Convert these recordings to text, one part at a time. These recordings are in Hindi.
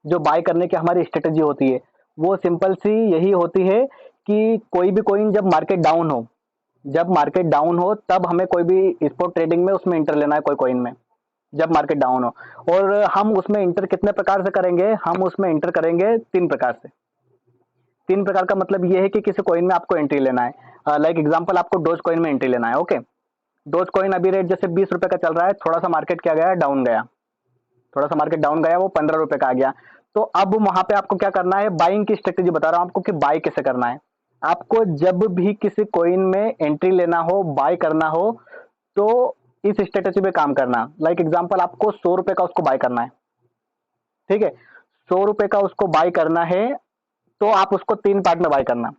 जो बाय करने की हमारी स्ट्रेटेजी होती है वो सिंपल सी यही होती है कि कोई भी कॉइन जब मार्केट डाउन हो, जब मार्केट डाउन हो तब हमें कोई भी स्पॉट ट्रेडिंग में उसमें इंटर लेना है, कोई कॉइन में जब मार्केट डाउन हो। और हम उसमें इंटर कितने प्रकार से करेंगे, हम उसमें इंटर करेंगे 3 प्रकार से। 3 प्रकार का मतलब ये है कि किसी कॉइन में आपको एंट्री लेना है। लाइक एग्जांपल आपको डोज कॉइन में एंट्री लेना है। ओके, डोज कॉइन अभी रेट जैसे 20 रुपए का चल रहा है, थोड़ा सा मार्केट क्या गया, डाउन गया, थोड़ा सा मार्केट डाउन गया, वो 15 रुपए का आ गया। तो अब वहां पे आपको क्या करना है, बाइंग की स्ट्रेटेजी बता रहा हूं आपको कि बाय कैसे करना है। आपको जब भी किसी कॉइन में एंट्री लेना हो, बाय करना हो, तो इस स्ट्रेटेजी पे काम करना। लाइक एग्जांपल आपको 100 रुपए का उसको बाय करना है, ठीक है, 100 रुपए का उसको बाय करना है, तो आप उसको 3 पार्ट में बाय करना।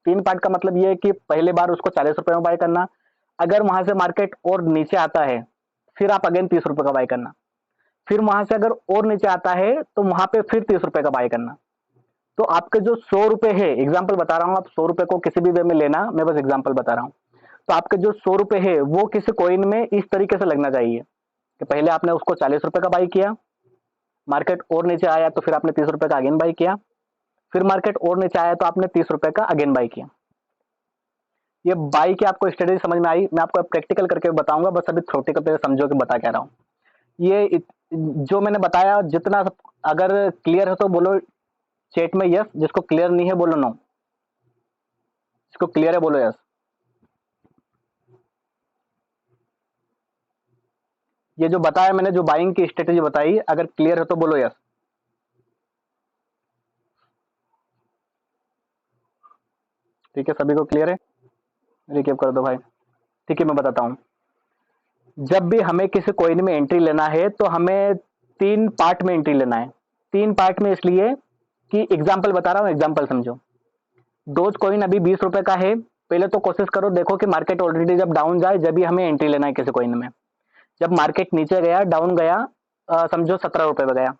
3 पार्ट का मतलब ये है कि पहले बार उसको 40 रुपए में बाय करना, अगर वहां से मार्केट और नीचे आता है फिर आप अगेन 30 रुपए का बाय करना, फिर वहां से अगर और नीचे आता है तो वहां पे फिर 30 रुपए का बाय करना। तो आपके जो 100 रुपए है, एग्जाम्पल बता रहा हूं, आप 100 रुपए को किसी भी वे में लेना, मैं बस एग्जाम्पल बता रहा हूं। तो आपके जो 100 रुपए है वो किसी कॉइन में इस तरीके से लगना चाहिए कि पहले आपने उसको 40 रुपए का बाई किया, मार्केट और नीचे आया तो फिर आपने 30 रुपए का अगेन बाई किया, फिर मार्केट और नीचे आया तो आपने 30 रुपए का अगेन बाई किया। ये बाई की आपको स्ट्रेटेजी समझ में आई? मैं आपको प्रैक्टिकल करके बताऊंगा, बस अभी थ्योरेटिकल पे समझो कि बता क्या रहा हूँ। जो मैंने बताया जितना, अगर क्लियर है तो बोलो चैट में यस, जिसको क्लियर नहीं है बोलो नो, जिसको क्लियर है बोलो यस। ये जो बताया मैंने, जो बाइंग की स्ट्रेटेजी बताई, अगर क्लियर है तो बोलो यस। ठीक है, सभी को क्लियर है? रिकेप कर दो भाई। ठीक है, मैं बताता हूं। जब भी हमें किसी कॉइन में एंट्री लेना है तो हमें 3 पार्ट में एंट्री लेना है। 3 पार्ट में इसलिए कि एग्जाम्पल बता रहा हूं, एग्जाम्पल समझो। डोज कॉइन अभी 20 रुपए का है, पहले तो कोशिश करो, देखो कि मार्केट ऑलरेडी जब डाउन जाए जब भी हमें एंट्री लेना है किसी कॉइन में। जब मार्केट नीचे गया, डाउन गया, समझो 17 रुपए पे गया,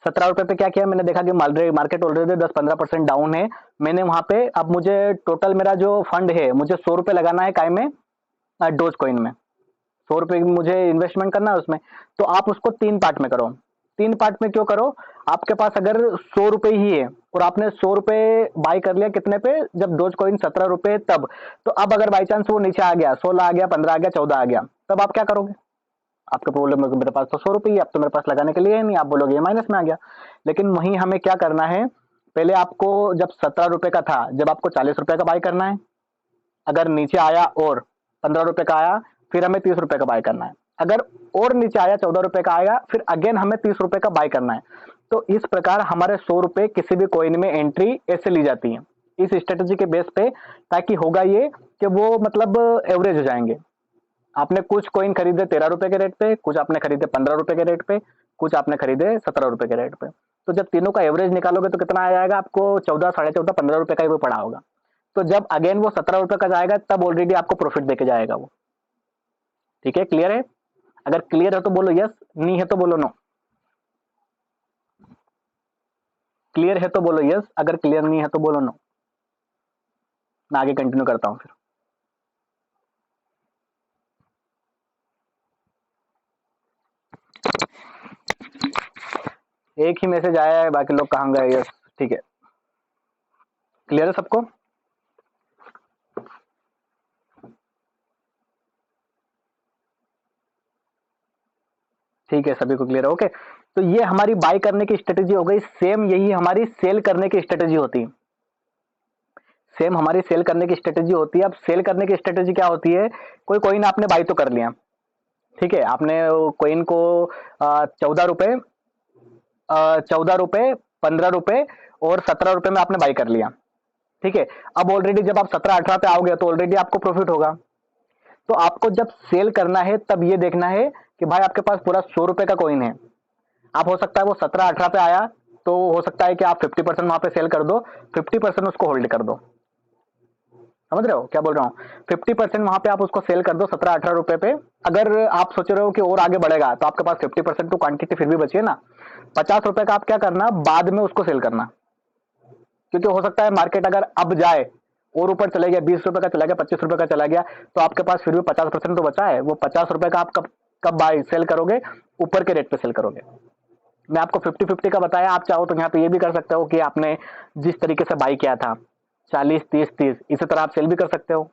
17 रुपए पे क्या किया, मैंने देखा कि मार्केट ऑलरेडी 10-15% डाउन है। मैंने वहां पे, अब मुझे टोटल मेरा जो फंड है, मुझे 100 रुपए लगाना है काय में, डोज कॉइन में 100 रुपए की मुझे इन्वेस्टमेंट करना है उसमें। तो आप उसको 3 पार्ट में करो। 3 पार्ट में क्यों करो, आपके पास अगर 100 रुपए ही है और आपने 100 रुपए बाय कर लिया कितने पे, जब डोज कॉइन 17 रुपए तब, तो अब अगर बाई चांस वो नीचे आ गया, 16 आ गया, 15 आ गया, 14 आ गया, तब आप क्या करोगे? आपका प्रॉब्लम है कि मेरे पास तो 100 रुपए ही है, अब तो मेरे पास लगाने के लिए है नहीं, आप बोलोगे ये माइनस में आ गया। लेकिन वहीं हमें क्या करना है, पहले आपको जब 17 रुपए का था, जब आपको 40 रुपए का बाय करना है, अगर नीचे आया और 15 रुपए का आया, फिर हमें 30 रुपए का बाय करना है। अगर और नीचे आया, 14 रुपए का आया, फिर अगेन हमें 30 रुपए का बाय करना है। तो इस प्रकार हमारे 100 रुपए किसी भी कॉइन में एंट्री ऐसे ली जाती है, इस स्ट्रेटेजी के बेस पे, ताकि होगा ये कि वो मतलब एवरेज हो जाएंगे। आपने कुछ कॉइन खरीदे 13 रुपए के रेट पे, कुछ आपने खरीदे 15 रुपए के रेट पे, कुछ आपने खरीदे 17 रुपए के रेट पे। तो जब तीनों का एवरेज निकालोगे तो कितना आ जाएगा आपको, 14, 14.5, 15 रुपए का ही वो पड़ा होगा। तो जब अगेन वो 17 रुपए का जाएगा तब ऑलरेडी आपको प्रॉफिट देके जाएगा वो। ठीक है, क्लियर है? अगर क्लियर है तो बोलो यस, नहीं है तो बोलो नो। क्लियर है तो बोलो यस, अगर क्लियर नहीं है तो बोलो नो। मैं आगे कंटिन्यू करता हूं फिर। एक ही मैसेज आया है, बाकी लोग कहां गए? यस, ठीक है, क्लियर है सबको? ठीक है, सभी को क्लियर है? ओके, तो ये हमारी बाय करने की स्ट्रेटेजी हो गई। सेम यही हमारी सेल करने की स्ट्रेटेजी होती है। सेम हमारी सेल करने की स्ट्रेटेजी होती है। अब सेल करने की स्ट्रेटेजी क्या होती है, कोई कॉइन आपने बाई तो कर लिया, ठीक है, आपने कॉइन को 14 रुपए, 14 रुपए, 15 रुपए और 17 रुपए में आपने बाई कर लिया, ठीक है। अब ऑलरेडी जब आप 17-18 पे आओगे तो ऑलरेडी आपको प्रॉफिट होगा। तो आपको जब सेल करना है तब ये देखना है कि भाई आपके पास पूरा 100 रुपए का कॉइन है, आप हो सकता है वो 17-18 पे आया, तो हो सकता है कि आप 50% वहां पे सेल कर दो, 50% उसको होल्ड कर दो। समझ रहे हो क्या बोल रहा हूँ? 50% वहां पे आप उसको सेल कर दो 17-18 रुपए पे। अगर आप सोच रहे हो कि और आगे बढ़ेगा तो आपके पास 50% तो क्वांटिटी फिर भी बची है ना, 50 रुपए का आप क्या करना, बाद में उसको सेल करना। क्योंकि हो सकता है मार्केट अगर अब जाए और ऊपर चले गया, 20 रुपए का चला गया, 25 रुपए का चला गया, तो आपके पास फिर भी 50% तो बचा है। वो 50 रुपए का आप कब कब बाय सेल करोगे, ऊपर के रेट पे सेल करोगे। मैं आपको 50-50 का बताया, आप चाहो तो यहाँ पे ये भी कर सकते हो कि आपने जिस तरीके से बाई किया था 40-30-30, इसी तरह आप सेल भी कर सकते हो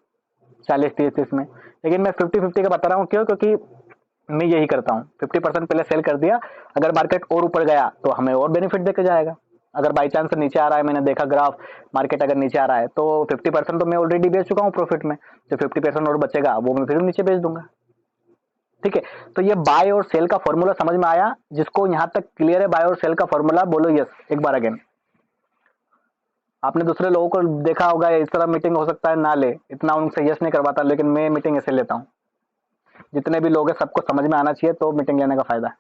40-30-30 में। लेकिन मैं 50-50 का बता रहा हूँ, क्यों? क्योंकि मैं यही करता हूँ, 50% पहले सेल कर दिया, अगर मार्केट और ऊपर गया तो हमें और बेनिफिट देके जाएगा। अगर बाई चांस नीचे आ रहा है, मैंने देखा ग्राफ मार्केट अगर नीचे आ रहा है तो 50% तो मैं ऑलरेडी बेच चुका हूँ प्रॉफिट में, तो 50% और बचेगा वो मैं फिर नीचे बेच दूंगा। ठीक है, तो ये बाय और सेल का फॉर्मूला समझ में आया? जिसको यहां तक क्लियर है बाय और सेल का फॉर्मूला, बोलो यस एक बार अगेन। आपने दूसरे लोगों को देखा होगा इस तरह मीटिंग हो सकता है ना ले, इतना उनसे यस नहीं करवाता, लेकिन मैं मीटिंग ऐसे लेता हूँ। जितने भी लोग हैं सबको समझ में आना चाहिए, तो मीटिंग लेने का फायदा है।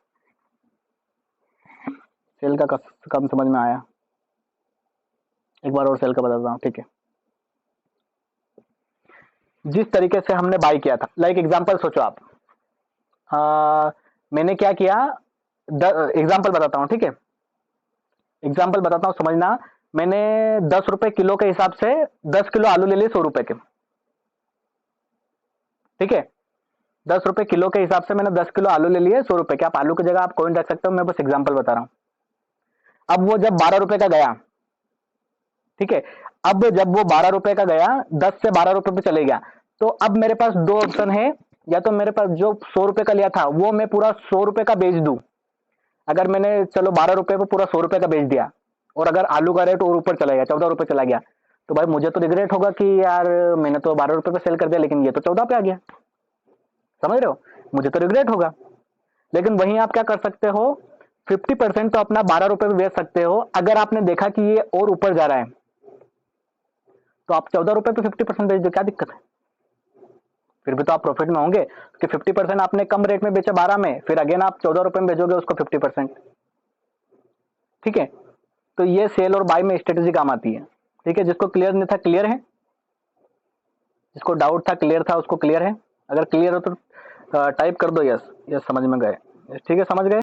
सेल का कम समझ में आया, एक बार और सेल का बताता हूँ। ठीक है, जिस तरीके से हमने बाई किया था, लाइक एग्जांपल सोचो आप, मैंने क्या किया, एग्जांपल बताता हूँ। ठीक है, एग्जांपल बताता हूँ, समझना। मैंने 10 रुपए किलो के हिसाब से 10 किलो आलू ले लिए 100 रुपए के। ठीक है, 10 रुपए किलो के हिसाब से मैंने 10 किलो आलू ले लिए 100 रुपए के। आप आलू की जगह आप कॉइन रख सकते हो, मैं बस एग्जांपल बता रहा हूं। अब वो जब 12 रुपए का गया, ठीक है, अब जब वो 12 रुपए का गया, 10 से 12 रुपए पे चले गया, तो अब मेरे पास दो ऑप्शन है, या तो मेरे पास जो 100 रुपए का लिया था वो मैं पूरा 100 रुपए का बेच दूं। अगर मैंने चलो 12 रुपए पे पूरा 100 रुपए का बेच दिया, और अगर आलू का रेट और ऊपर चला गया, 14 रुपए चला गया, तो भाई मुझे तो रिग्रेट होगा कि यार मैंने तो 12 रुपए पे सेल कर दिया, लेकिन ये तो 14 पे आ गया। समझ रहे हो? मुझे तो रिग्रेट होगा। लेकिन वहीं आप क्या कर सकते हो, 50% तो अपना 12 रुपए में बेच सकते हो। अगर आपने देखा कि ये और ऊपर जा रहा है, तो आप 14 रुपए पे 50% बेच दो, क्या दिक्कत है? फिर भी तो आप प्रॉफिट में होंगे कि 50% आपने कम रेट में बेचा 12 में, फिर अगेन आप 14 रुपए में बेचोगे उसको 50%। ठीक है, तो ये सेल और बाय में स्ट्रेटेजी काम आती है। ठीक है, जिसको क्लियर नहीं था क्लियर है, जिसको डाउट था क्लियर था उसको क्लियर है। अगर क्लियर हो तो टाइप कर दो यस, यस समझ में गए। ठीक है, समझ गए।